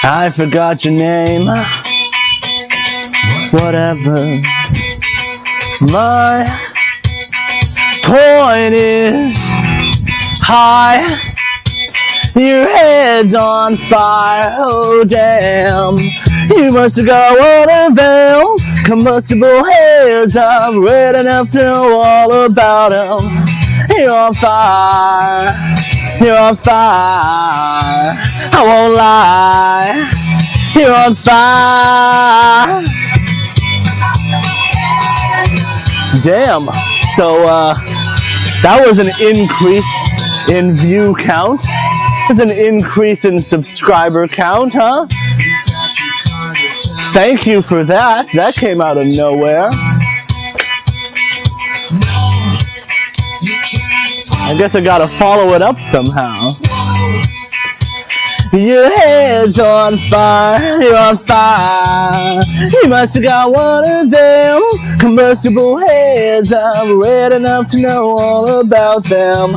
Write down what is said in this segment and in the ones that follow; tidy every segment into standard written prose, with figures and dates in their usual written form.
I forgot your name. Whatever. My point is high. Your head's on fire. Oh damn. You must have got one of them combustible heads. I've read enough to know all about them. You're on fire. You're on fire. I won't lie. You're on fire. Damn. So, that was an increase in view count. That's an increase in subscriber count, huh? Thank you for that. That came out of nowhere. I guess I gotta follow it up somehow. Your head's on fire, you're on fire. You must have got one of them combustible heads. I've read enough to know all about them.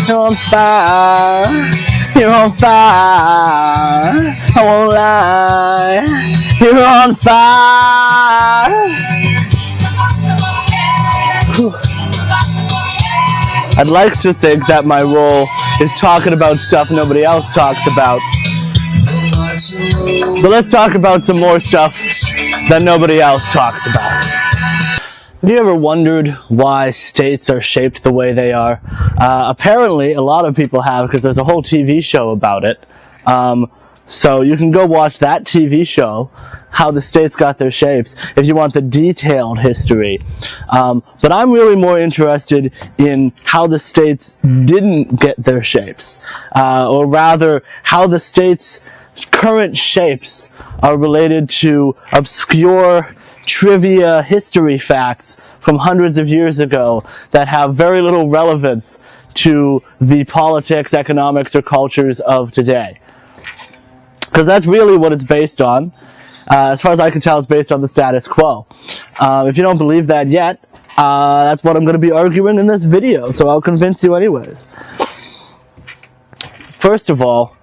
You're on fire, you're on fire. I won't lie, you're on fire. Whew. I'd like to think that my role is talking about stuff nobody else talks about. So let's talk about some more stuff that nobody else talks about. Have you ever wondered why states are shaped the way they are? Apparently, a lot of people have, because there's a whole TV show about it. So you can go watch that TV show, how the states got their shapes, if you want the detailed history. But I'm really more interested in how the states didn't get their shapes, or rather, how the states' current shapes are related to obscure trivia history facts from hundreds of years ago that have very little relevance to the politics, economics, or cultures of today. Because that's really what it's based on. As far as I can tell, it's based on the status quo. If you don't believe that yet, that's what I'm going to be arguing in this video, so I'll convince you anyways. First of all,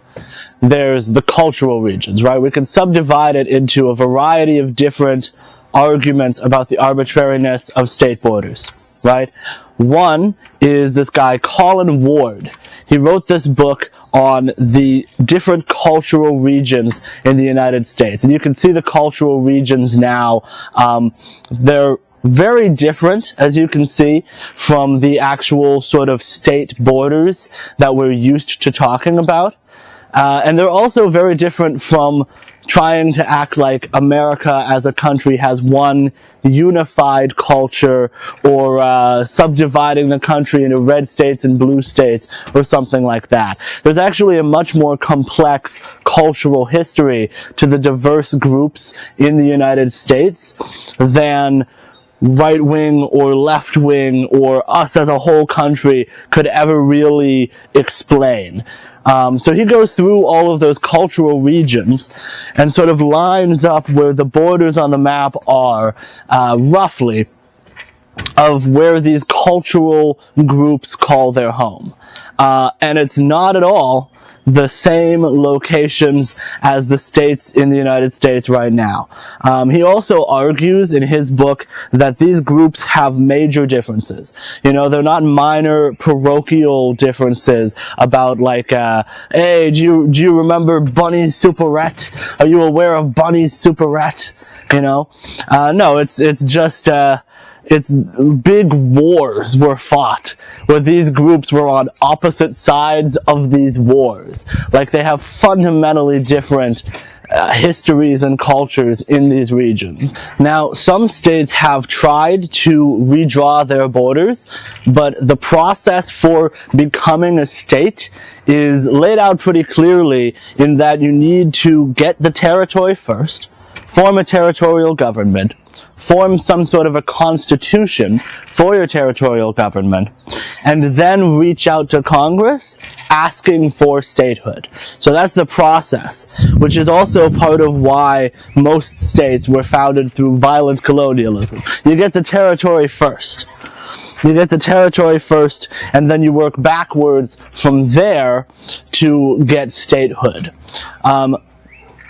there's the cultural regions, right? We can subdivide it into a variety of different arguments about the arbitrariness of state borders, right? One is this guy, Colin Ward. He wrote this book on the different cultural regions in the United States. And you can see the cultural regions now. They're very different, as you can see, from the actual sort of state borders that we're used to talking about. And they're also very different from trying to act like America as a country has one unified culture, or subdividing the country into red states and blue states, or something like that. There's actually a much more complex cultural history to the diverse groups in the United States than right-wing or left-wing or us as a whole country could ever really explain. So he goes through all of those cultural regions and sort of lines up where the borders on the map are, roughly, of where these cultural groups call their home. And it's not at all the same locations as the states in the United States right now. He also argues in his book that these groups have major differences. You know, they're not minor parochial differences about like, hey, do you remember Bunny's Superette? Are you aware of Bunny's Superette? You know? No, it's just, it's big wars were fought where these groups were on opposite sides of these wars. Like, they have fundamentally different histories and cultures in these regions. Now, some states have tried to redraw their borders, but the process for becoming a state is laid out pretty clearly in that you need to get the territory first, form a territorial government, form some sort of a constitution for your territorial government, and then reach out to Congress asking for statehood. So that's the process, which is also part of why most states were founded through violent colonialism. You get the territory first. You get the territory first, and then you work backwards from there to get statehood.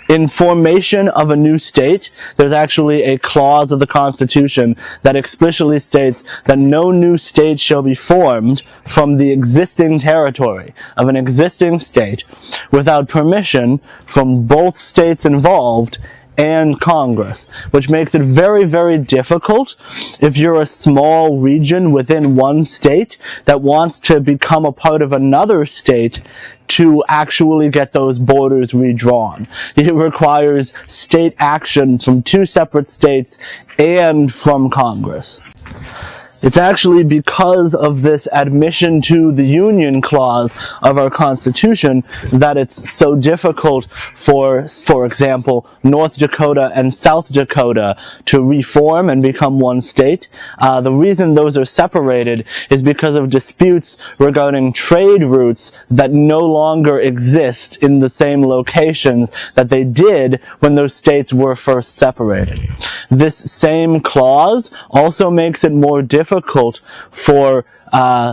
In formation of a new state, there's actually a clause of the Constitution that explicitly states that no new state shall be formed from the existing territory of an existing state without permission from both states involved and Congress, which makes it very, very difficult if you're a small region within one state that wants to become a part of another state to actually get those borders redrawn. It requires state action from two separate states and from Congress. It's actually because of this admission to the Union Clause of our Constitution that it's so difficult for example, North Dakota and South Dakota to reform and become one state. The reason those are separated is because of disputes regarding trade routes that no longer exist in the same locations that they did when those states were first separated. This same clause also makes it more difficult for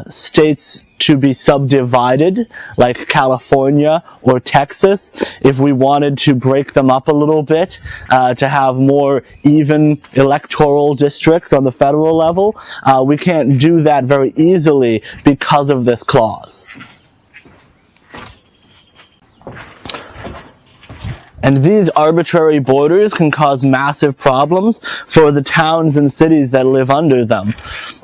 states to be subdivided, like California or Texas, if we wanted to break them up a little bit, to have more even electoral districts on the federal level. We can't do that very easily because of this clause. And these arbitrary borders can cause massive problems for the towns and cities that live under them.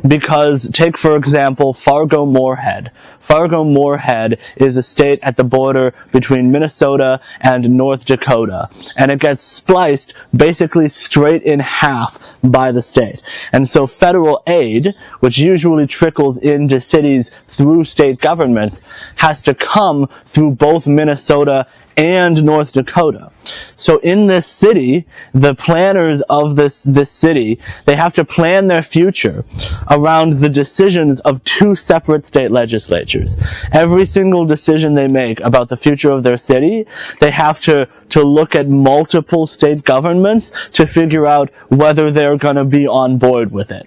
Because, take for example, Fargo-Moorhead. Fargo-Moorhead is a state at the border between Minnesota and North Dakota. And it gets spliced basically straight in half by the state. And so federal aid, which usually trickles into cities through state governments, has to come through both Minnesota and North Dakota. So in this city, the planners of this city, they have to plan their future around the decisions of two separate state legislatures. Every single decision they make about the future of their city, they have to look at multiple state governments to figure out whether they're going to be on board with it.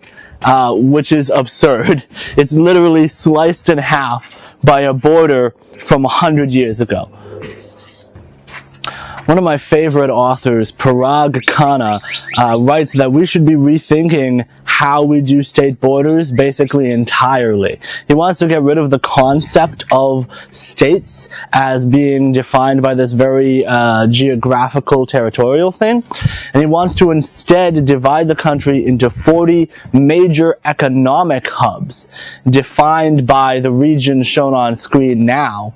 Which is absurd. It's literally sliced in half by a border from 100 years ago. One of my favorite authors, Parag Khanna, writes that we should be rethinking how we do state borders basically entirely. He wants to get rid of the concept of states as being defined by this very geographical territorial thing, and he wants to instead divide the country into 40 major economic hubs defined by the regions shown on screen now.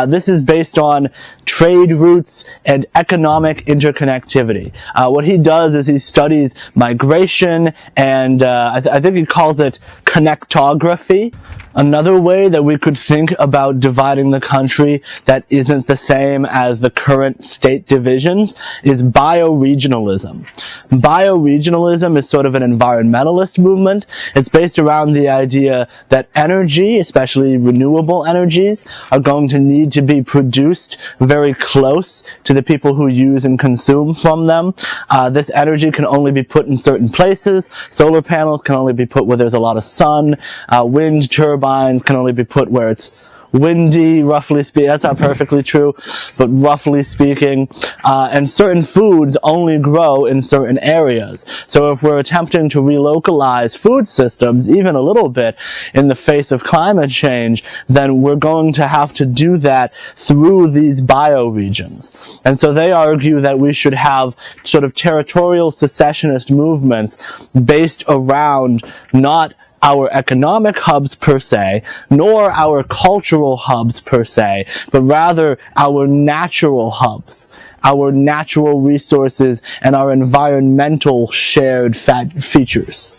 This is based on trade routes and economic interconnectivity. What he does is he studies migration and I think he calls it connectography. Another way that we could think about dividing the country that isn't the same as the current state divisions is bioregionalism. Bioregionalism is sort of an environmentalist movement. It's based around the idea that energy, especially renewable energies, are going to need to be produced very close to the people who use and consume from them. This energy can only be put in certain places. Solar panels can only be put where there's a lot of sun. Wind turbines can only be put where it's windy, roughly speaking. That's not perfectly true, but roughly speaking. And certain foods only grow in certain areas. So if we're attempting to relocalize food systems, even a little bit, in the face of climate change, then we're going to have to do that through these bioregions. And so they argue that we should have sort of territorial secessionist movements based around not our economic hubs per se, nor our cultural hubs per se, but rather our natural hubs, our natural resources, and our environmental shared features.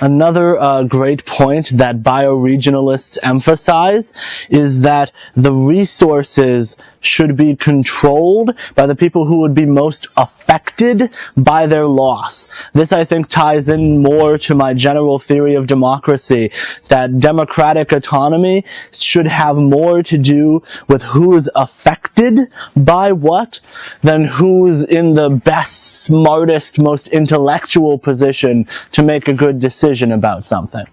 Another great point that bioregionalists emphasize is that the resources should be controlled by the people who would be most affected by their loss. This, I think, ties in more to my general theory of democracy, that democratic autonomy should have more to do with who's affected by what than who's in the best, smartest, most intellectual position to make a good decision decision about something.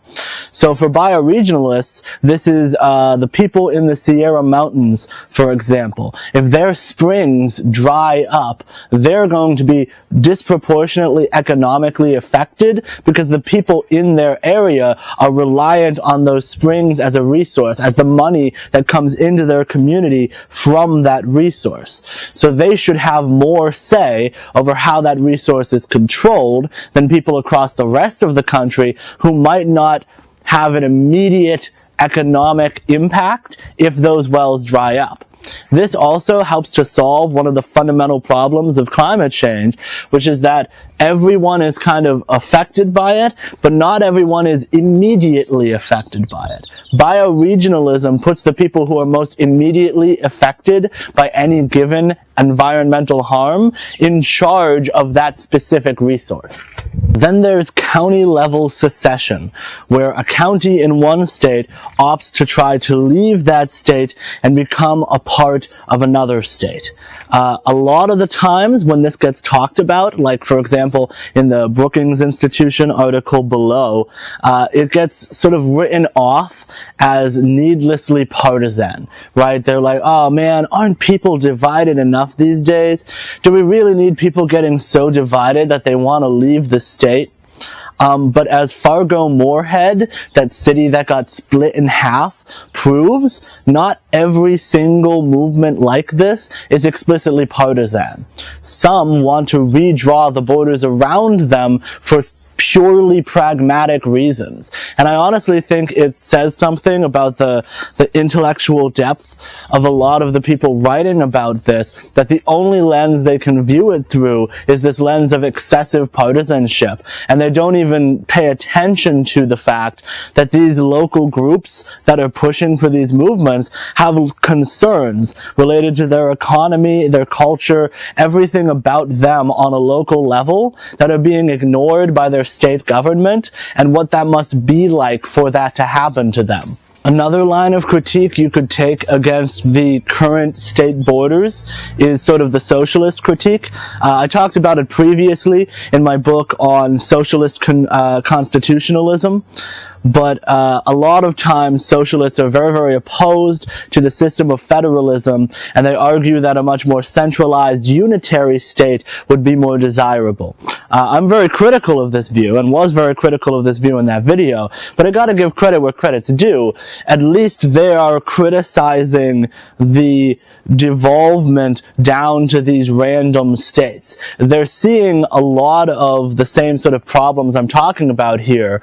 So for bioregionalists, this is the people in the Sierra Mountains, for example. If their springs dry up, they're going to be disproportionately economically affected because the people in their area are reliant on those springs as a resource, as the money that comes into their community from that resource. So they should have more say over how that resource is controlled than people across the rest of the country who might not have an immediate economic impact if those wells dry up. This also helps to solve one of the fundamental problems of climate change, which is that everyone is kind of affected by it, but not everyone is immediately affected by it. Bioregionalism puts the people who are most immediately affected by any given environmental harm in charge of that specific resource. Then there's county-level secession, where a county in one state opts to try to leave that state and become a part of another state. A lot of the times when this gets talked about, like for example in the Brookings Institution article below, it gets sort of written off as needlessly partisan, right? They're like, oh man, aren't people divided enough these days? Do we really need people getting so divided that they want to leave the state? But as Fargo-Moorhead, that city that got split in half, proves, not every single movement like this is explicitly partisan. Some want to redraw the borders around them for purely pragmatic reasons. And I honestly think it says something about the intellectual depth of a lot of the people writing about this, that the only lens they can view it through is this lens of excessive partisanship. And they don't even pay attention to the fact that these local groups that are pushing for these movements have concerns related to their economy, their culture, everything about them on a local level that are being ignored by their state government, and what that must be like for that to happen to them. Another line of critique you could take against the current state borders is sort of the socialist critique. I talked about it previously in my book on socialist constitutionalism. But a lot of times socialists are very, very opposed to the system of federalism, and they argue that a much more centralized unitary state would be more desirable. I'm very critical of this view, and was very critical of this view in that video, but I gotta give credit where credit's due. At least they are criticizing the devolvement down to these random states. They're seeing a lot of the same sort of problems I'm talking about here,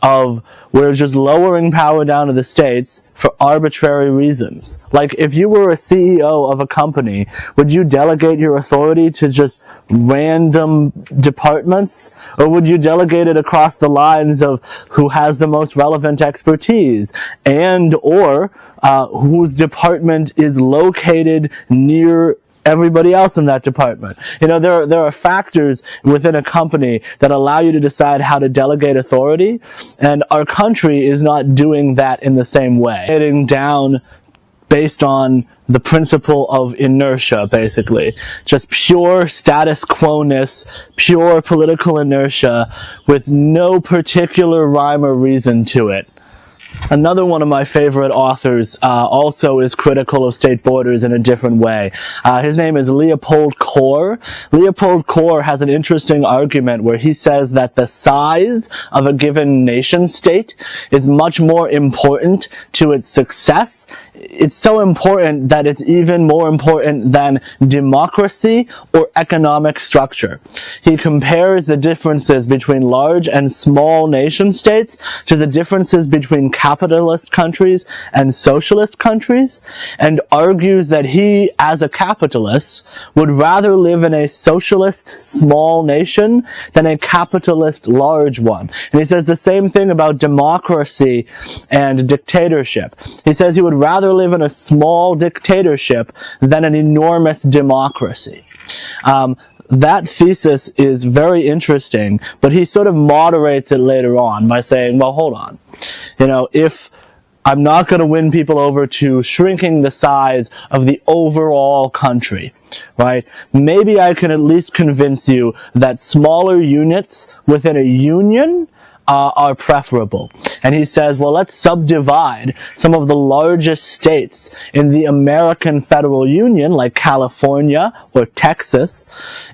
of we're just lowering power down to the states for arbitrary reasons. Like, if you were a CEO of a company, would you delegate your authority to just random departments? Or would you delegate it across the lines of who has the most relevant expertise, and or whose department is located near everybody else in that department? You know, there are factors within a company that allow you to decide how to delegate authority, and our country is not doing that in the same way. Getting down based on the principle of inertia, basically. Just pure status quo-ness, pure political inertia with no particular rhyme or reason to it. Another one of my favorite authors also is critical of state borders in a different way. His name is Leopold Kohr. Leopold Kohr has an interesting argument where he says that the size of a given nation state is much more important to its success. It's so important that it's even more important than democracy or economic structure. He compares the differences between large and small nation states to the differences between capitalist countries and socialist countries, and argues that he, as a capitalist, would rather live in a socialist small nation than a capitalist large one. And he says the same thing about democracy and dictatorship. He says he would rather live in a small dictatorship than an enormous democracy. That thesis is very interesting, but he sort of moderates it later on by saying, well, hold on. You know, if I'm not going to win people over to shrinking the size of the overall country, right? Maybe I can at least convince you that smaller units within a union are preferable. And he says, well, let's subdivide some of the largest states in the American Federal Union, like California or Texas,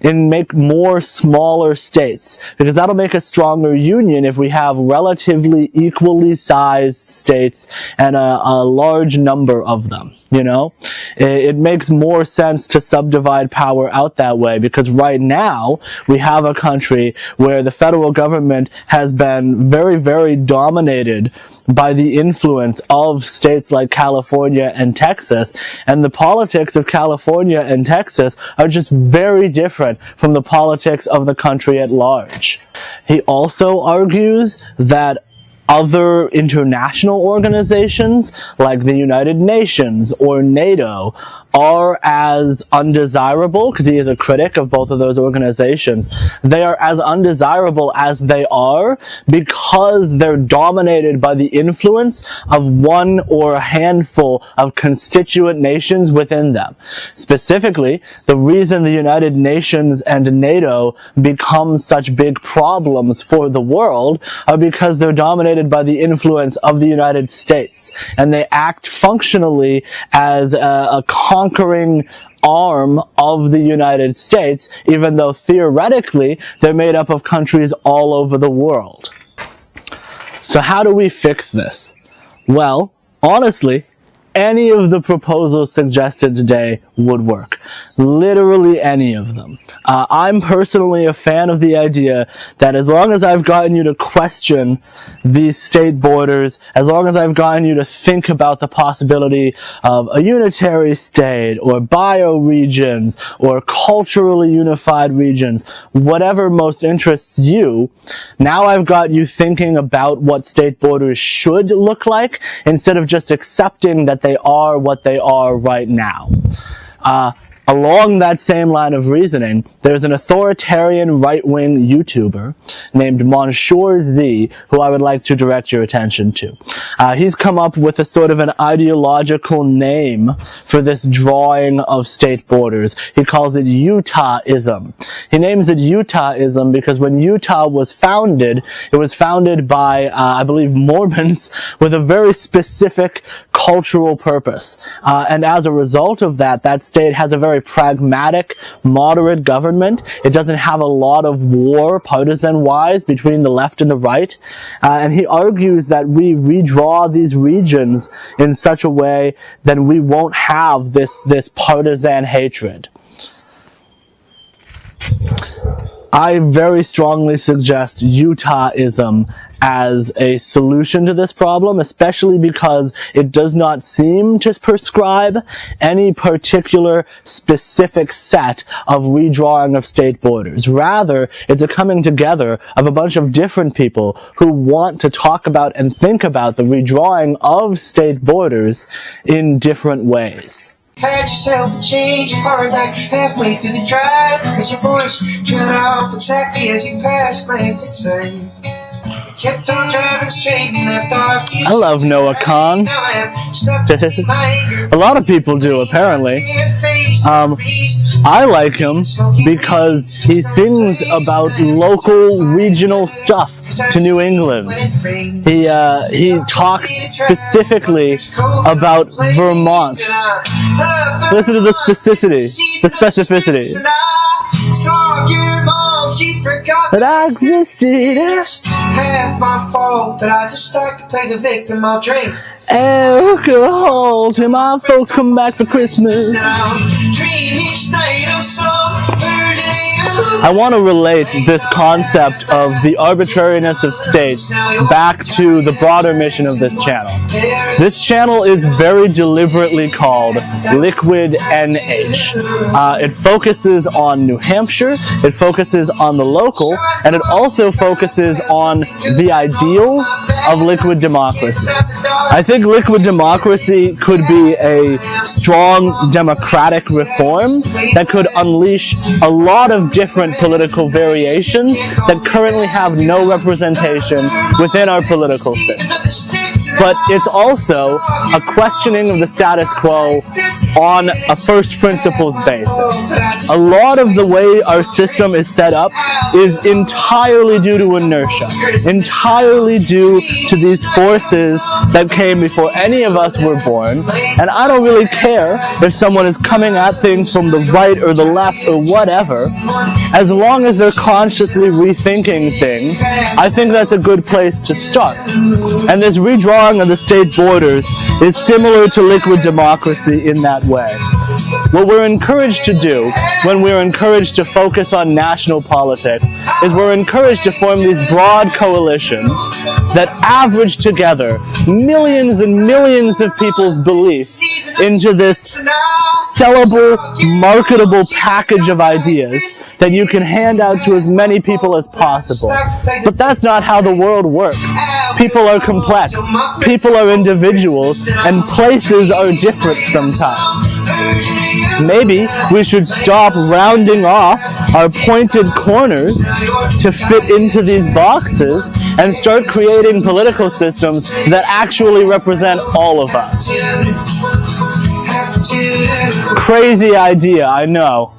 and make more smaller states, because that'll make a stronger union if we have relatively equally sized states and a large number of them. You know, it makes more sense to subdivide power out that way, because right now we have a country where the federal government has been very, very dominated by the influence of states like California and Texas, and the politics of California and Texas are just very different from the politics of the country at large. He also argues that other international organizations like the United Nations or NATO are as undesirable, because he is a critic of both of those organizations. They are as undesirable as they are because they're dominated by the influence of one or a handful of constituent nations within them. Specifically, the reason the United Nations and NATO become such big problems for the world are because they're dominated by the influence of the United States, and they act functionally as a conquering arm of the United States, even though theoretically they're made up of countries all over the world. So how do we fix this? Well, honestly, any of the proposals suggested today would work. Literally any of them. I'm personally a fan of the idea that as long as I've gotten you to question these state borders, as long as I've gotten you to think about the possibility of a unitary state, or bioregions, or culturally unified regions, whatever most interests you, now I've got you thinking about what state borders should look like, instead of just accepting that they are what they are right now. Along that same line of reasoning, there's an authoritarian right-wing YouTuber named Monsieur Z, who I would like to direct your attention to. He's come up with a sort of an ideological name for this drawing of state borders. He calls it Utahism. He names it Utahism because when Utah was founded, it was founded by, I believe, Mormons with a very specific cultural purpose. And as a result of that, that state has a very pragmatic, moderate government. It doesn't have a lot of war, partisan-wise, between the left and the right. And he argues that we redraw these regions in such a way that we won't have this partisan hatred. I very strongly suggest Utahism as a solution to this problem, especially because it does not seem to prescribe any particular specific set of redrawing of state borders. Rather, it's a coming together of a bunch of different people who want to talk about and think about the redrawing of state borders in different ways. Had yourself a change of heart like halfway through the drive, cause your voice cut off exactly as you passed my exit sign. Kept on driving straight and left our feet. I love Noah Kahn. A lot of people do, apparently. I like him because he sings about local, regional stuff to New England. He talks specifically about Vermont. Listen to the specificity. That I existed. Half my fault, but I just like to play the victim. I'll drink alcohol till my folks come back for Christmas. I want to relate this concept of the arbitrariness of states back to the broader mission of this channel. This channel is very deliberately called Liquid NH. It focuses on New Hampshire, it focuses on the local, and it also focuses on the ideals of liquid democracy. I think liquid democracy could be a strong democratic reform that could unleash a lot of different political variations that currently have no representation within our political system. But it's also a questioning of the status quo on a first principles basis. A lot of the way our system is set up is entirely due to inertia, entirely due to these forces that came before any of us were born. And I don't really care if someone is coming at things from the right or the left or whatever, as long as they're consciously rethinking things. I think that's a good place to start. And this redrawing of the state borders is similar to liquid democracy in that way. What we're encouraged to do when we're encouraged to focus on national politics is we're encouraged to form these broad coalitions that average together millions and millions of people's beliefs into this sellable, marketable package of ideas that you can hand out to as many people as possible. But that's not how the world works. People are complex, people are individuals, and places are different sometimes. Maybe we should stop rounding off our pointed corners to fit into these boxes and start creating political systems that actually represent all of us. Crazy idea, I know.